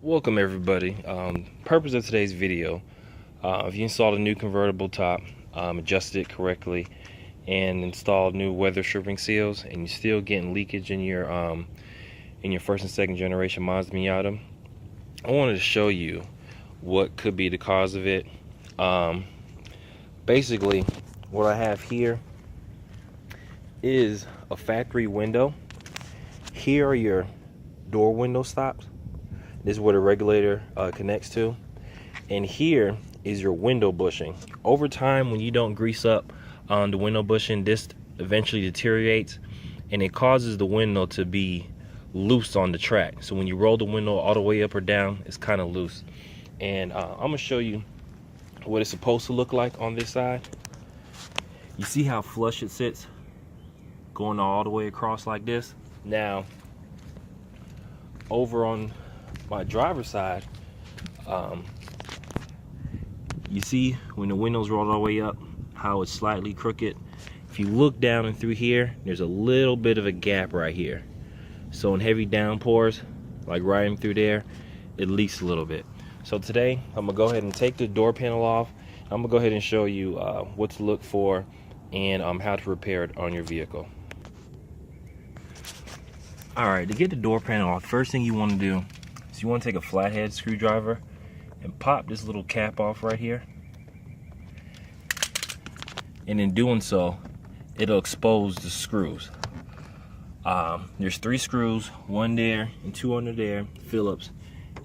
Welcome everybody. Purpose of today's video, if you installed a new convertible top, adjusted it correctly, and installed new weather stripping seals, and you're still getting leakage in your first and second generation Mazda Miata, I wanted to show you what could be the cause of it. Basically, what I have here is a factory window. Here are your door window stops. This is where the regulator connects to, and here is your window bushing. Over time, when you don't grease up on the window bushing, this eventually deteriorates and it causes the window to be loose on the track. So when you roll the window all the way up or down, it's kind of loose. And I'm gonna show you what it's supposed to look like on this side. You see how flush it sits, going all the way across like this. Now over on my driver's side, you see when the windows roll all the way up how it's slightly crooked. If you look down and through here, there's a little bit of a gap right here. So in heavy downpours, like riding through there, it leaks a little bit. So today I'm gonna go ahead and take the door panel off. I'm gonna go ahead and show you what to look for and how to repair it on your vehicle. Alright, to get the door panel off, first thing you want to do is you want to take a flathead screwdriver and pop this little cap off right here. And in doing so, it'll expose the screws. There's 3 screws, one there and 2 under there, Phillips,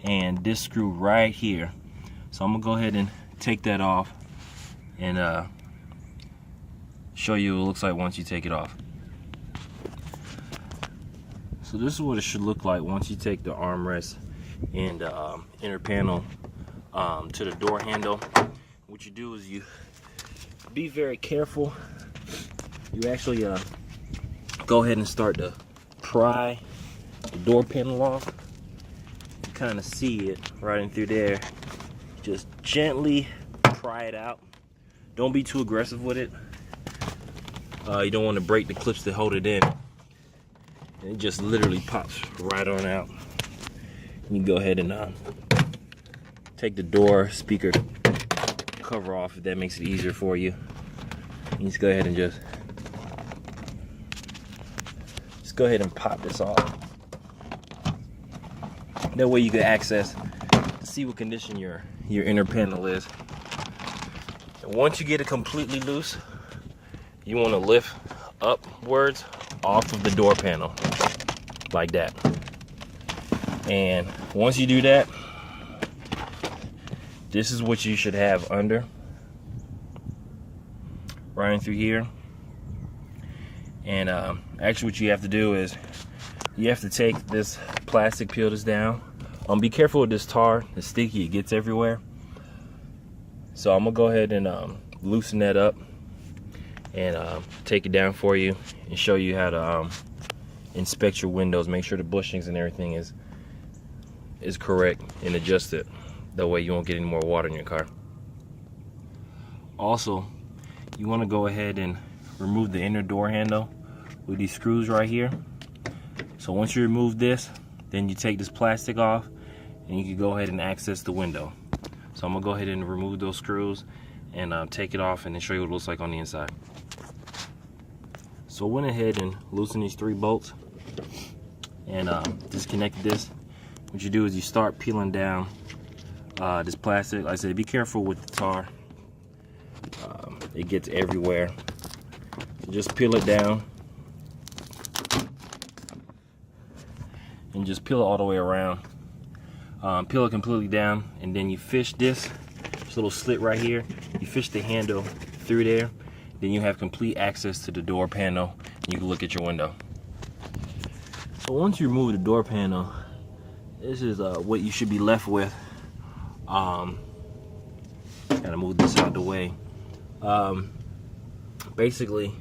and this screw right here. So I'm gonna go ahead and take that off and show you what it looks like once you take it off. So this is what it should look like once you take the armrest and inner panel to the door handle. What you do is you be very careful. You actually go ahead and start to pry the door panel off. You kind of see it right in through there. Just gently pry it out. Don't be too aggressive with it. You don't want to break the clips that hold it in. And it just literally pops right on out. You can go ahead and take the door speaker cover off if that makes it easier for you. You just go ahead and just go ahead and pop this off. That way you can access to see what condition your inner panel is. And once you get it completely loose, you want to lift upwards off of the door panel like that. And once you do that, this is what you should have under, right in through here. And actually what you have to do is you have to take this plastic, peel this down. Be careful with this tar, it's sticky, it gets everywhere. So I'm gonna go ahead and loosen that up and take it down for you and show you how to inspect your windows, make sure the bushings and everything is correct, and adjust it. That way you won't get any more water in your car. Also, you want to go ahead and remove the inner door handle with these screws right here. So once you remove this, then you take this plastic off and you can go ahead and access the window. So I'm gonna go ahead and remove those screws and take it off and then show you what it looks like on the inside. So I went ahead and loosened these 3 bolts and disconnected this. What you do is you start peeling down this plastic. Like I said, be careful with the tar. It gets everywhere. So just peel it down and just peel it all the way around. Peel it completely down, and then you fish this little slit right here. You fish the handle through there. Then you have complete access to the door panel. And you can look at your window. So once you remove the door panel, this is what you should be left with. Gotta move this out the way. Basically,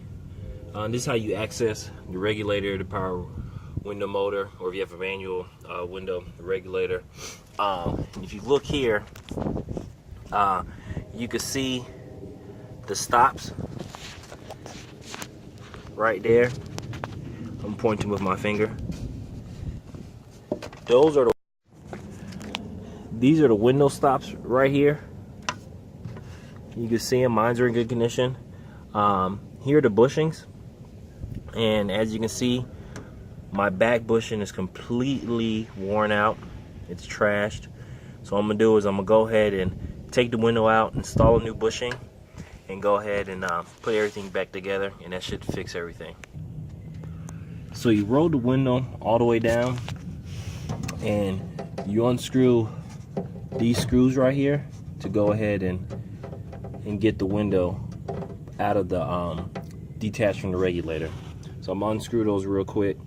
this is how you access the regulator, the power window motor, or if you have a manual window, the regulator. If you look here, you can see the stops right there. I'm pointing with my finger. Those are the these are the window stops right here. You can see them. Mine are in good condition. Here are the bushings, and as you can see, my back bushing is completely worn out. It's trashed. So what I'm gonna do is I'm gonna go ahead and take the window out, install a new bushing, and go ahead and put everything back together, and that should fix everything. So you roll the window all the way down, and you unscrew these screws right here to go ahead and get the window out of the detached from the regulator. So I'm gonna unscrew those real quick.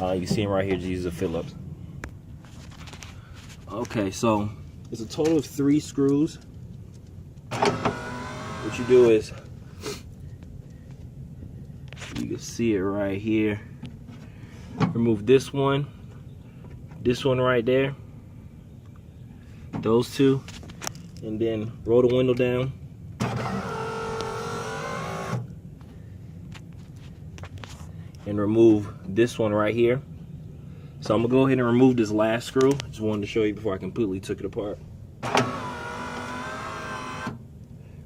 You can see them right here. These are Phillips. Okay, so it's a total of 3 screws. What you do is, you can see it right here. Remove this one right there, those 2, and then roll the window down. And remove this one right here. So I'm gonna go ahead and remove this last screw. Just wanted to show you before I completely took it apart.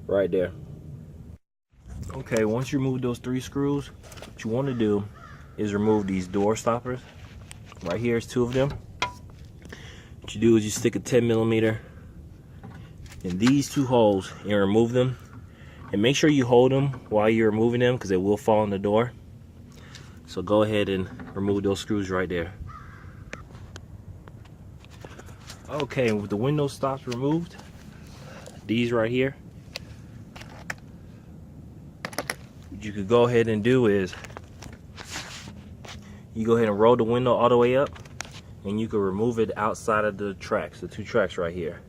Right there. Okay, once you remove those 3 screws, what you want to do is remove these door stoppers. Right here is 2 of them. What you do is you stick a 10mm in these 2 holes and remove them. And make sure you hold them while you're removing them, because they will fall in the door. So go ahead and remove those screws right there. Okay, with the window stops removed, these right here, what you could go ahead and do is you go ahead and roll the window all the way up, and you can remove it outside of the tracks, the 2 tracks right here.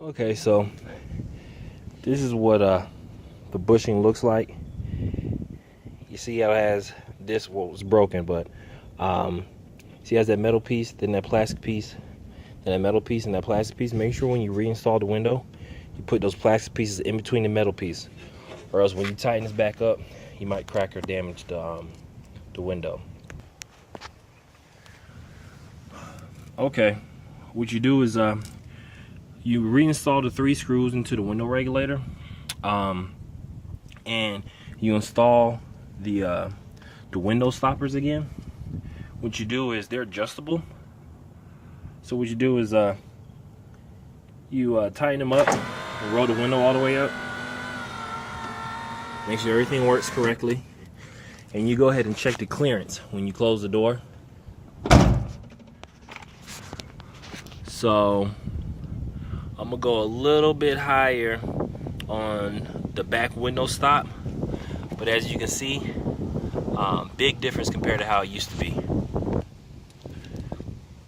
Okay, so this is what the bushing looks like. You see how it has this, what was broken, but see it has that metal piece, then that plastic piece, then that metal piece, and that plastic piece. Make sure when you reinstall the window, you put those plastic pieces in between the metal piece, or else when you tighten this back up, you might crack or damage the window. Okay, what you do is you reinstall the 3 screws into the window regulator, and you install the window stoppers again. What you do is they're adjustable. So what you do is you tighten them up and roll the window all the way up. Make sure everything works correctly, and you go ahead and check the clearance when you close the door. So I'm gonna go a little bit higher on the back window stop, but as you can see, big difference compared to how it used to be.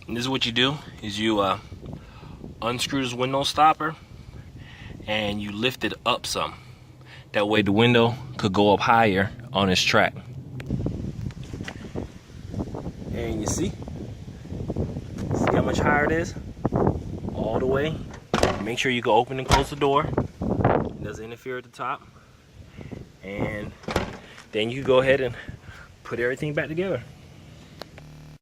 And this is what you do, is you unscrew this window stopper and you lift it up some. That way the window could go up higher on this track. And you see how much higher it is? All the way. Make sure you go open and close the door. It doesn't interfere at the top. And then you go ahead and put everything back together.